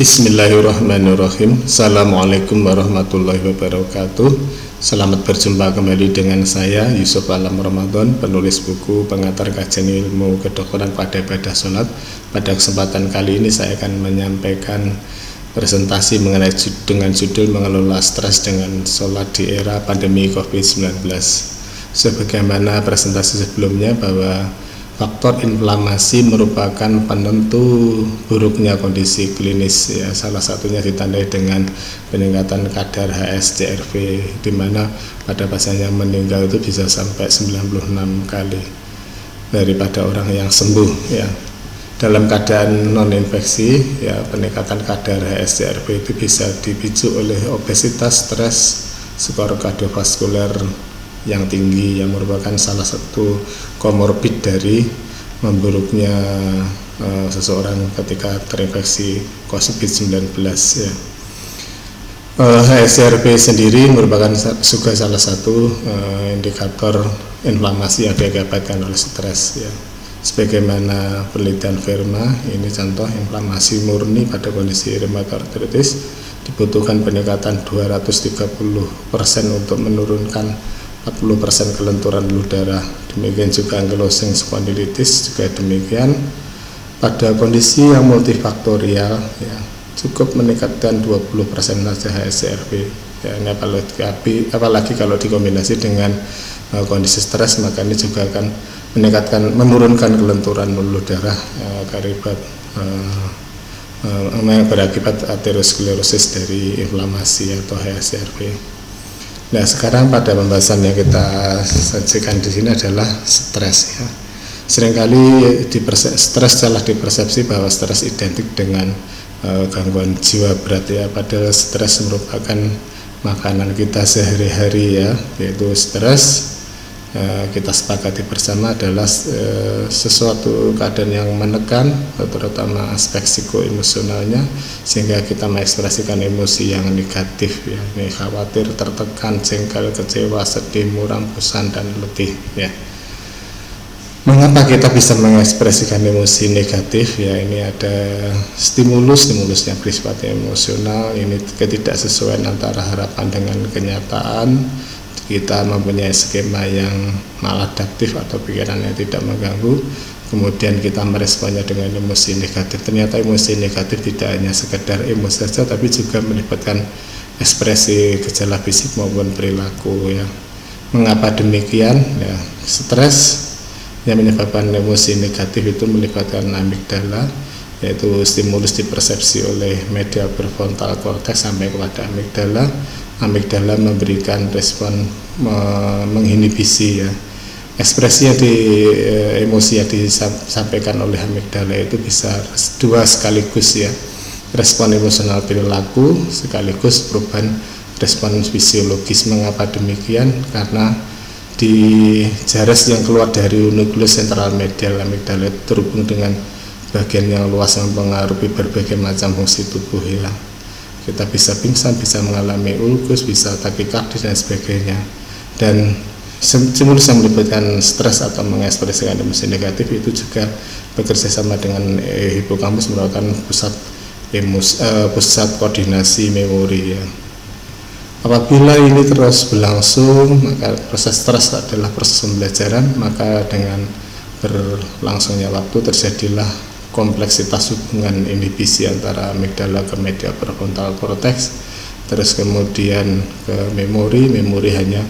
Bismillahirrahmanirrahim. Assalamualaikum warahmatullahi wabarakatuh. Selamat berjumpa kembali dengan saya Yusuf Alam Ramadan, penulis buku Pengantar Kajian Ilmu Kedokteran pada Ibadah Sholat. Pada kesempatan kali ini saya akan menyampaikan presentasi dengan judul Mengelola Stres dengan Sholat di Era Pandemi COVID-19. Sebagaimana presentasi sebelumnya bahwa faktor inflamasi merupakan penentu buruknya kondisi klinis, ya, salah satunya ditandai dengan peningkatan kadar HSCRP, di mana pada pasien yang meninggal itu bisa sampai 96 kali daripada orang yang sembuh, ya. Dalam keadaan non infeksi, ya, peningkatan kadar HSCRP itu bisa dipicu oleh obesitas, stres, skor kardiovaskuler yang tinggi, yang merupakan salah satu komorbid dari memburuknya seseorang ketika terinfeksi COVID-19, ya. HSCRP sendiri merupakan juga salah satu indikator inflamasi yang diakibatkan oleh stres, ya. Sebagaimana penelitian Verma, ini contoh inflamasi murni pada kondisi rheumatoid arthritis dibutuhkan peningkatan 230% untuk menurunkan 40% kelenturan pembuluh darah. Demikian juga ankylosing spondylitis juga demikian. Pada kondisi yang multifaktorial, ya, cukup meningkatkan 20% saja HSCRP, ya. Ini apalagi kalau dikombinasi dengan kondisi stres, maka ini juga akan menurunkan kelenturan pembuluh darah berakibat aterosklerosis dari inflamasi atau HSCRP. Nah, sekarang pada pembahasan yang kita sajikan di sini adalah stres, ya. Seringkali stres salah dipersepsi bahwa stres identik dengan gangguan jiwa berat, ya. Padahal stres merupakan makanan kita sehari-hari, ya, yaitu stres. Kita sepakati bersama adalah sesuatu keadaan yang menekan, terutama aspek psikoemosionalnya, sehingga kita mengekspresikan emosi yang negatif, ya, ini khawatir, tertekan, jengkel, kecewa, sedih, muram, bosan, dan letih, ya. Mengapa kita bisa mengekspresikan emosi negatif? Ya, ini ada stimulus yang bersifat emosional, ini ketidaksesuaian antara harapan dengan kenyataan. Kita mempunyai skema yang maladaptif atau pikiran yang tidak mengganggu, kemudian kita meresponnya dengan emosi negatif. Ternyata emosi negatif tidak hanya sekedar emosi saja, tapi juga melibatkan ekspresi gejala fisik maupun perilaku, ya. Mengapa demikian? Ya, stres yang menyebabkan emosi negatif itu melibatkan amigdala, yaitu stimulus dipersepsi oleh media prefrontal cortex sampai kepada amigdala. Amigdala memberikan respon menginhibisi, ya. Ekspresi yang emosi yang disampaikan oleh amigdala itu bisa dua sekaligus, ya. Respon emosional perilaku sekaligus perubahan respon fisiologis. Mengapa demikian? Karena di jaris yang keluar dari nukleus sentral medial amigdala terhubung dengan bagian yang luas yang mempengaruhi berbagai macam fungsi tubuh, ya. Kita bisa pingsan, bisa mengalami ulkus, bisa takikardis dan sebagainya. Dan stimulus yang melibatkan stres atau mengekspresikan emosi negatif itu juga bekerja sama dengan hipokampus, merupakan pusat koordinasi memori, ya. Apabila ini terus berlangsung, maka proses stres adalah proses pembelajaran, maka dengan berlangsungnya waktu terjadilah kompleksitas hubungan inhibisi antara amigdala ke media prefrontal cortex, terus kemudian ke memori hanya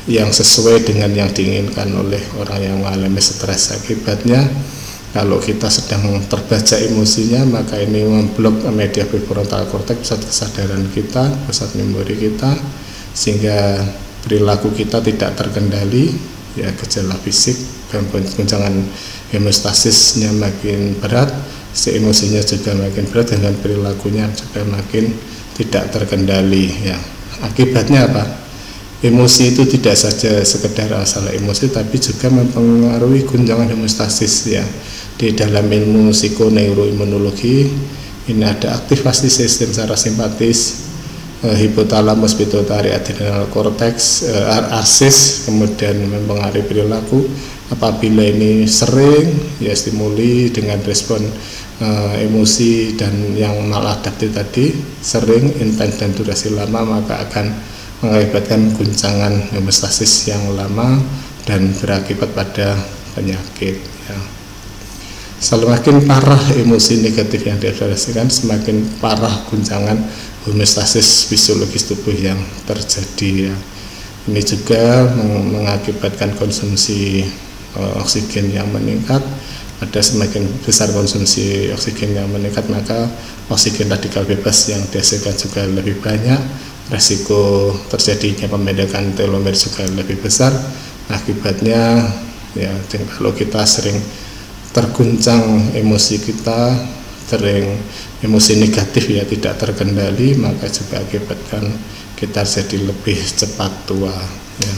yang sesuai dengan yang diinginkan oleh orang yang mengalami stres. Akibatnya kalau kita sedang terbaca emosinya, maka ini memblok media prefrontal cortex, pusat kesadaran kita, pusat memori kita, sehingga perilaku kita tidak terkendali, ya, gejala fisik, goncangan hemostatisnya makin berat, emosinya juga makin berat, dengan perilakunya juga makin tidak terkendali, ya. Akibatnya apa? Emosi itu tidak saja sekedar asal emosi, tapi juga mempengaruhi goncangan hemostatis, ya. Di dalam ilmu psikoneuroimunologi ini ada aktivasi sistem parasimpatis, hipotalamus pituitari adrenal cortex, ARSIS, kemudian mempengaruhi perilaku. Apabila ini sering, ya, stimuli dengan respon emosi dan yang maladaptif tadi sering, intens dan durasi lama, maka akan mengakibatkan guncangan homeostasis yang lama dan berakibat pada penyakit ya. Semakin parah emosi negatif yang diekspresikan, semakin parah guncangan homeostasis fisiologis tubuh yang terjadi ya. Ini juga mengakibatkan konsumsi oksigen yang meningkat. Ada semakin besar konsumsi oksigen yang meningkat, maka oksigen radikal bebas yang dihasilkan juga lebih banyak. Resiko terjadinya pembendakan telomer juga lebih besar. Akibatnya ya, kalau kita sering terguncang emosi kita, sering emosi negatif ya tidak terkendali, maka juga akibatkan kita jadi lebih cepat tua ya.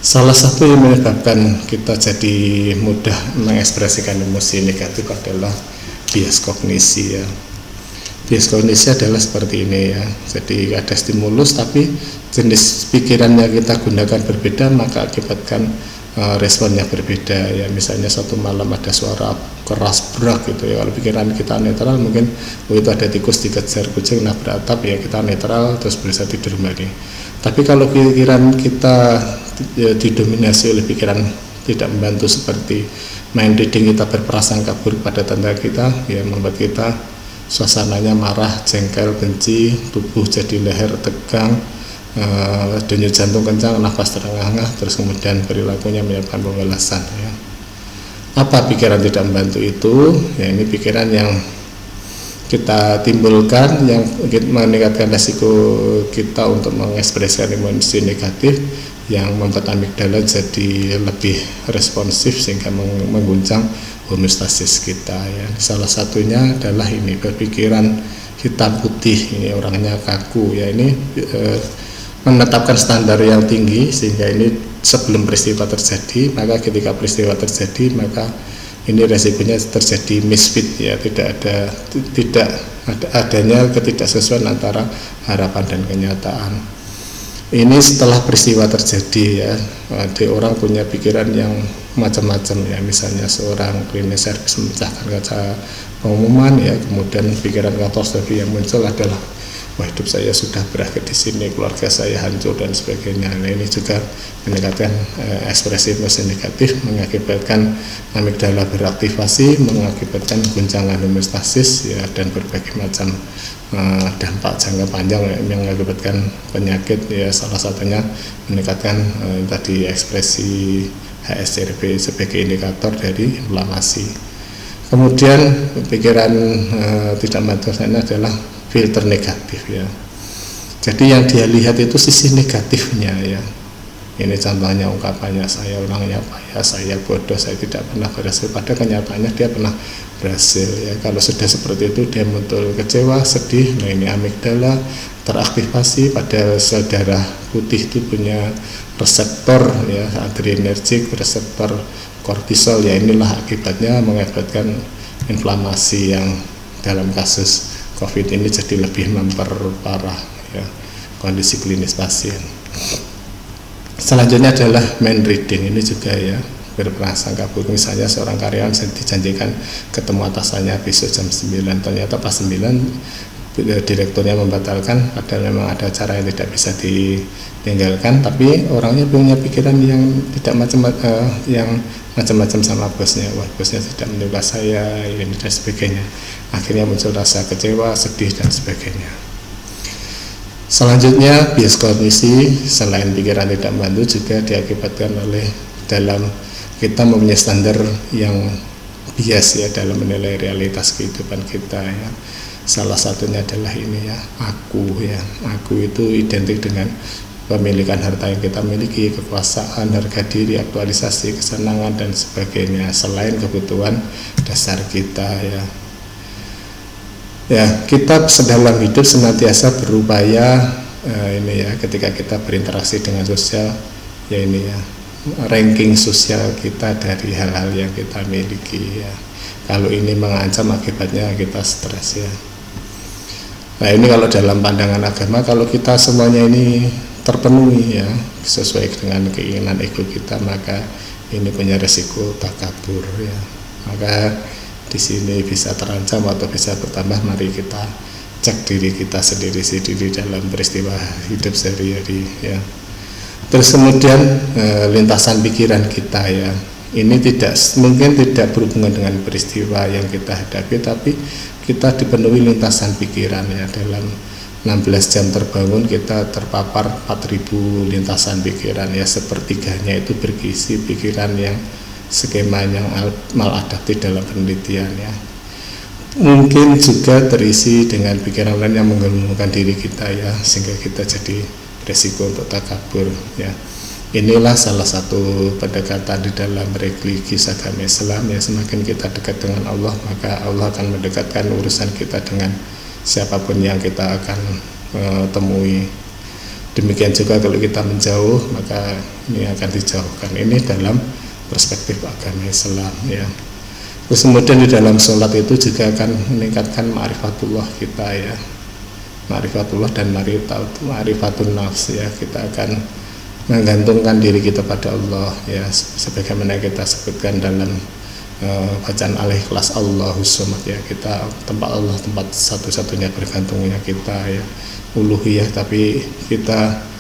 Salah satu yang menyebabkan kita jadi mudah mengekspresikan emosi negatif adalah bias kognisi ya. Bias kognisi adalah seperti ini ya. Jadi ada stimulus tapi jenis pikiran yang kita gunakan berbeda, maka akibatkan responnya berbeda ya. Misalnya satu malam ada suara keras berak gitu ya, kalau pikiran kita netral mungkin itu ada tikus dikejar kucing nabrak atap ya, kita netral terus bisa tidur kembali. Tapi kalau pikiran kita didominasi oleh pikiran tidak membantu, seperti mind reading, kita berprasangka buruk pada tetangga kita ya, membuat kita suasananya marah, jengkel, benci, tubuh jadi leher tegang, denyut jantung kencang, nafas terengah-engah, terus kemudian perilakunya menyebabkan pembalasan ya. Apa pikiran tidak membantu itu? Ya, ini pikiran yang kita timbulkan yang meningkatkan resiko kita untuk mengekspresikan emosi negatif, yang membuat amigdala jadi lebih responsif sehingga mengguncang homeostasis kita ya. Salah satunya adalah ini, berpikiran hitam putih, ini orangnya kaku ya, ini menetapkan standar yang tinggi sehingga ini sebelum peristiwa terjadi, maka ketika peristiwa terjadi maka ini resikonya terjadi misfit ya, tidak adanya ketidaksesuaian antara harapan dan kenyataan. Ini setelah peristiwa terjadi ya, ada orang punya pikiran yang macam-macam ya, misalnya seorang cleaning service memecahkan kaca pengumuman ya, kemudian pikiran katastrofi yang muncul adalah wah, hidup saya sudah berakhir di sini, keluarga saya hancur dan sebagainya. Nah, ini juga meningkatkan ekspresi emosi negatif, mengakibatkan amigdala beraktivasi, mengakibatkan guncangan homeostasis ya, dan berbagai macam dampak jangka panjang yang mengakibatkan penyakit ya. Salah satunya meningkatkan tadi ekspresi HSCRP sebagai indikator dari inflamasi. Kemudian pikiran tidak membantu adalah filter negatif ya. Jadi yang dia lihat itu sisi negatifnya ya. Ini contohnya ungkapannya, saya orangnya payah, saya bodoh, saya tidak pernah berhasil. Pada kenyataannya dia pernah berhasil ya. Kalau sudah seperti itu dia muncul kecewa, sedih. Nah, ini amigdala teraktivasi, pada sel darah putih itu punya reseptor ya, adrenergik, reseptor kortisol ya. Inilah akibatnya mengakibatkan inflamasi yang dalam kasus COVID ini jadi lebih memperparah ya, kondisi klinis pasien. Selanjutnya adalah mind reading, ini juga ya, berprasangka buruk. Misalnya seorang karyawan dijanjikan ketemu atasannya besok jam 9, ternyata pas 9 direkturnya membatalkan, padahal memang ada acara yang tidak bisa ditinggalkan, tapi orangnya punya pikiran yang tidak macam-macam sama bosnya. Wah, bosnya tidak menyukai saya ini dan sebagainya. Akhirnya muncul rasa kecewa, sedih dan sebagainya. Selanjutnya bias kognisi, selain pikiran tidak membantu juga diakibatkan oleh dalam kita mempunyai standar yang bias ya dalam menilai realitas kehidupan kita ya. Salah satunya adalah ini ya, aku ya. Aku itu identik dengan pemilikan harta yang kita miliki, kekuasaan, harga diri, aktualisasi, kesenangan dan sebagainya, selain kebutuhan dasar kita ya. Ya, kita sedalam hidup senantiasa berupaya ini ya, ketika kita berinteraksi dengan sosial ya, ini ya, ranking sosial kita dari hal-hal yang kita miliki ya. Kalau ini mengancam, akibatnya kita stres ya. Nah, ini kalau dalam pandangan agama, kalau kita semuanya ini terpenuhi ya, sesuai dengan keinginan ego kita, maka ini punya resiko takabur ya. Maka di sini bisa terancam atau bisa bertambah, mari kita cek diri kita sendiri dalam peristiwa hidup sehari-hari ya. Terus kemudian lintasan pikiran kita ya, ini mungkin tidak berhubungan dengan peristiwa yang kita hadapi, tapi kita dipenuhi lintasan pikiran ya. Dalam 16 jam terbangun kita terpapar 4000 lintasan pikiran ya, sepertiganya itu berisi pikiran yang skemanya maladaptif dalam penelitian ya. Mungkin juga terisi dengan pikiran lain yang menggelembungkan diri kita ya, sehingga kita jadi resiko untuk takabur ya. Inilah salah satu pendekatan di dalam religi agama Islam ya. Semakin kita dekat dengan Allah, maka Allah akan mendekatkan urusan kita dengan siapapun yang kita akan temui. Demikian juga kalau kita menjauh, maka ini akan dijauhkan. Ini dalam perspektif agama Islam ya. Terus kemudian di dalam sholat itu juga akan meningkatkan ma'rifatullah kita ya, ma'rifatullah dan ma'rifatun nafs ya. Kita akan menggantungkan diri kita pada Allah ya, sebagaimana kita sebutkan dalam bacaan Al-Ikhlas, Allahus Somad ya. Kita tempat Allah, tempat satu-satunya bergantungnya kita ya, uluhiyah. Tapi kita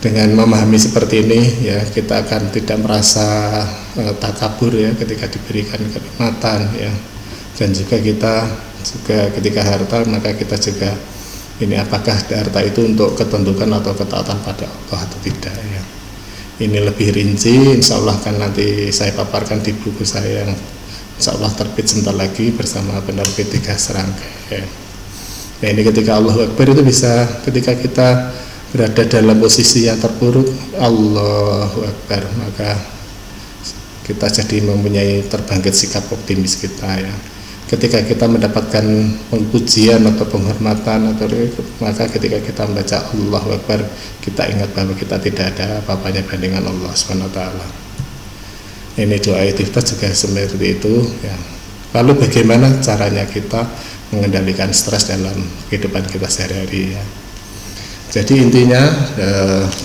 dengan memahami seperti ini ya, kita akan tidak merasa takabur ya ketika diberikan kenikmatan ya. Dan juga kita ketika harta, maka kita juga ini apakah harta itu untuk ketentukan atau ketaatan pada Allah atau tidak ya. Ini lebih rinci insya Allah kan nanti saya paparkan di buku saya yang insya Allah terbit sebentar lagi bersama penerbit 3 serangkai. Nah ini ketika Allahu Akbar itu bisa ketika kita berada dalam posisi yang terpuruk, Allahu Akbar, maka kita jadi mempunyai terbangkit sikap optimis kita ya. Ketika kita mendapatkan pujian atau penghormatan maka ketika kita membaca Allahu Akbar, kita ingat bahwa kita tidak ada apa-apanya bandingan Allah Subhanahu wa taala. Ini doa istiftah juga seperti itu ya. Lalu bagaimana caranya kita mengendalikan stres dalam kehidupan kita sehari-hari ya. Jadi intinya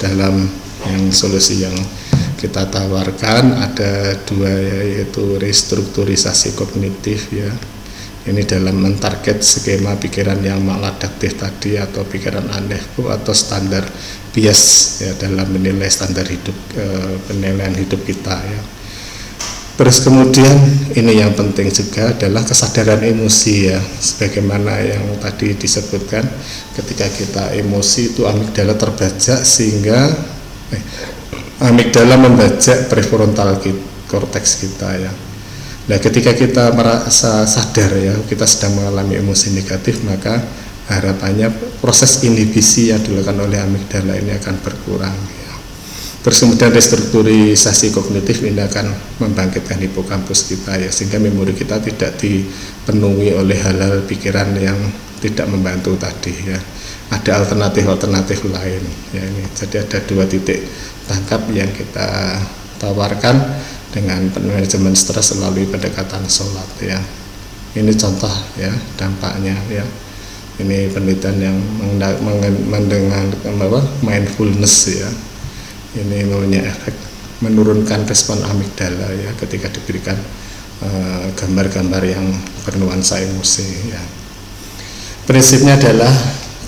dalam solusi yang kita tawarkan ada 2 yaitu restrukturisasi kognitif ya. Ini dalam mentarget skema pikiran yang maladaptif tadi atau pikiran aneh atau standar bias ya dalam menilai standar hidup, penilaian hidup kita ya. Terus kemudian ini yang penting juga adalah kesadaran emosi ya, sebagaimana yang tadi disebutkan, ketika kita emosi itu amigdala terbajak sehingga amigdala membajak prefrontal cortex kita ya. Nah ketika kita merasa sadar ya kita sedang mengalami emosi negatif, maka harapannya proses inhibisi yang dilakukan oleh amigdala ini akan berkurang ya. Terus kemudian restrukturisasi kognitif ini akan membangkitkan hipokampus kita ya, sehingga memori kita tidak dipenuhi oleh hal-hal pikiran yang tidak membantu tadi ya. Ada alternatif lain ya ini. Jadi ada 2 titik tangkap yang kita tawarkan dengan manajemen stres melalui pendekatan sholat ya. Ini contoh ya dampaknya ya. Ini penelitian yang mendengar mindfulness ya. Ini mempunyai efek menurunkan respon amigdala ya ketika diberikan gambar-gambar yang bernuansa emosi ya. Prinsipnya adalah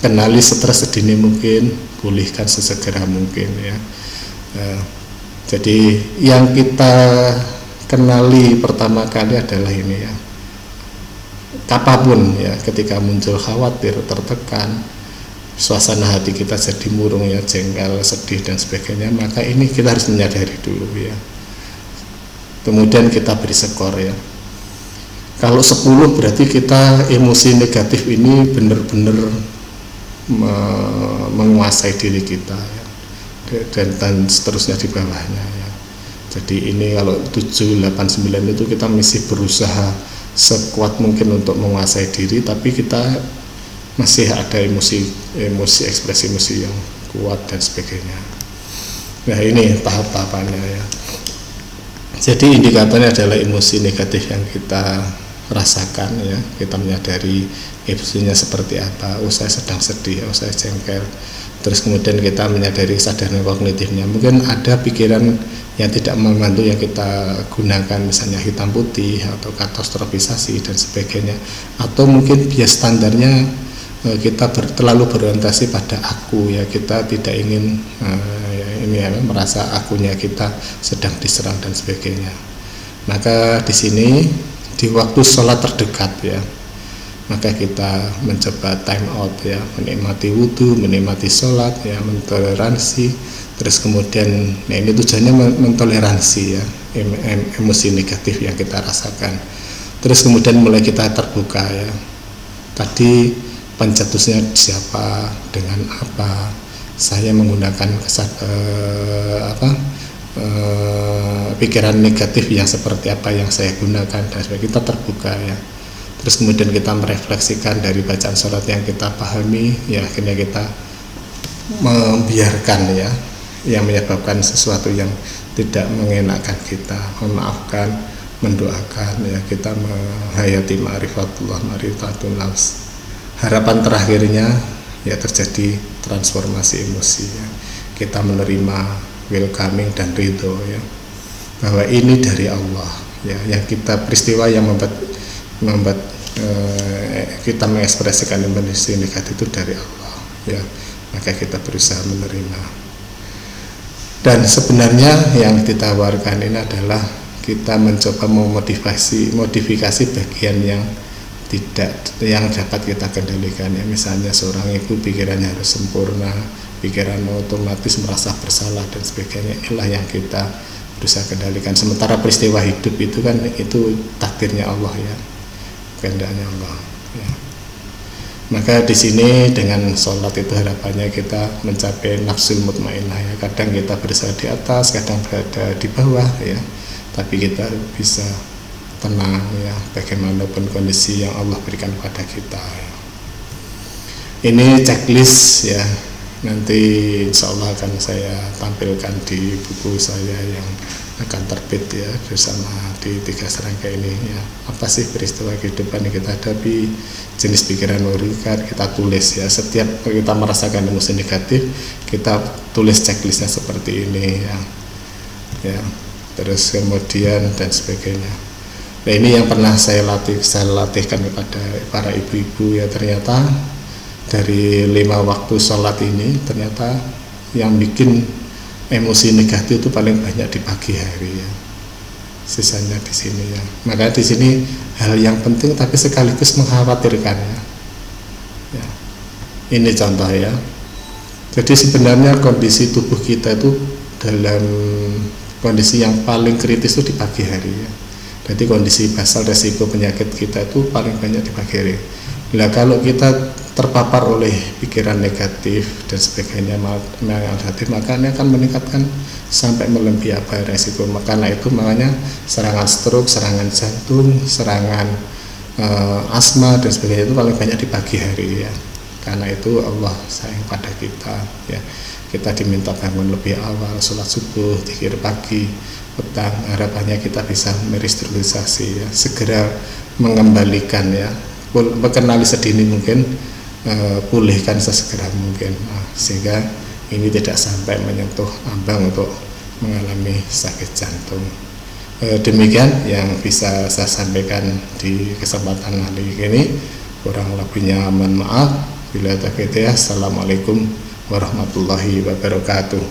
kenali stres sedini mungkin, pulihkan sesegera mungkin ya. Jadi yang kita kenali pertama kali adalah ini ya, apapun ya, ketika muncul khawatir, tertekan, suasana hati kita jadi murung ya, jengkel, sedih dan sebagainya, maka ini kita harus menyadari dulu ya. Kemudian kita beri skor ya. Kalau 10 berarti kita emosi negatif ini benar-benar menguasai diri kita ya. Dan seterusnya di bawahnya ya. Jadi ini kalau 7, 8, 9 itu kita masih berusaha sekuat mungkin untuk menguasai diri, tapi kita masih ada emosi, ekspresi emosi yang kuat dan sebagainya. Nah ini tahap-tahapannya ya. Jadi indikatornya adalah emosi negatif yang kita rasakan ya. Kita menyadari emosinya seperti apa. Oh saya sedang sedih, oh saya jengkel, terus kemudian kita menyadari kesadaran kognitifnya. Mungkin ada pikiran yang tidak membantu yang kita gunakan, misalnya hitam putih atau katastrofisasi dan sebagainya, atau mungkin bias standarnya kita terlalu berorientasi pada aku, ya kita tidak ingin merasa akunya kita sedang diserang dan sebagainya. Maka di sini di waktu sholat terdekat ya, maka kita mencoba time out ya, menikmati wudhu, menikmati sholat ya, mentoleransi. Terus kemudian ini tujuannya mentoleransi ya emosi negatif yang kita rasakan. Terus kemudian mulai kita terbuka ya, tadi pencetusnya siapa, dengan apa, saya menggunakan pikiran negatif yang seperti apa yang saya gunakan, dan kita terbuka ya. Terus kemudian kita merefleksikan dari bacaan sholat yang kita pahami ya, akhirnya kita membiarkan ya yang menyebabkan sesuatu yang tidak mengenakan kita, memaafkan, mendoakan ya, kita menghayati ma'rifatullah, ma'rifatun nafs. Harapan terakhirnya ya terjadi transformasi emosi ya. Kita menerima, welcoming dan ridho ya, bahwa ini dari Allah ya, yang kita peristiwa yang membuat kita mengekspresikan emosi negatif itu dari Allah ya, maka kita berusaha menerima. Dan sebenarnya yang ditawarkan ini adalah kita mencoba modifikasi bagian yang dapat kita kendalikan ya. Misalnya seorang ibu pikirannya harus sempurna, pikiran otomatis merasa bersalah dan sebagainya, inilah yang kita berusaha kendalikan. Sementara peristiwa hidup itu kan itu takdirnya Allah ya, kehendaknya Allah ya. Maka di sini dengan sholat itu harapannya kita mencapai nafsul mutmainnah ya. Kadang kita berusaha di atas, kadang berada di bawah ya, tapi kita bisa tenang ya, bagaimanapun kondisi yang Allah berikan pada kita ya. Ini checklist ya, nanti insya Allah akan saya tampilkan di buku saya yang akan terbit ya bersama di 3 serangkai ini ya. Apa sih peristiwa kehidupan yang kita hadapi, jenis pikiran mengerikan, kita tulis ya. Setiap kita merasakan emosi negatif, kita tulis checklistnya seperti ini ya, terus kemudian dan sebagainya. Nah ini yang pernah saya latihkan kepada para ibu-ibu ya. Ternyata dari 5 waktu sholat ini, ternyata yang bikin emosi negatif itu paling banyak di pagi hari ya, sisanya di sini ya. Maka di sini hal yang penting tapi sekaligus mengkhawatirkan ya. Ini contoh ya. Jadi sebenarnya kondisi tubuh kita itu dalam kondisi yang paling kritis itu di pagi hari ya. Jadi kondisi basal resiko penyakit kita itu paling banyak di pagi hari. Nah kalau kita terpapar oleh pikiran negatif dan sebagainya maka ini akan meningkatkan sampai melebihi resiko. Karena itu makanya serangan stroke, serangan jantung, serangan asma dan sebagainya itu paling banyak di pagi hari ya. Karena itu Allah sayang pada kita ya. Kita diminta bangun lebih awal, sholat subuh, zikir pagi, petang. Harapannya kita bisa merestrukturisasi ya, segera mengembalikan ya, mengenali sedini mungkin, pulihkan sesegera mungkin sehingga ini tidak sampai menyentuh ambang untuk mengalami sakit jantung. Demikian yang bisa saya sampaikan di kesempatan kali ini. Kurang lebihnya mohon maaf. Bila taufiq hidayah. Assalamualaikum warahmatullahi wabarakatuh.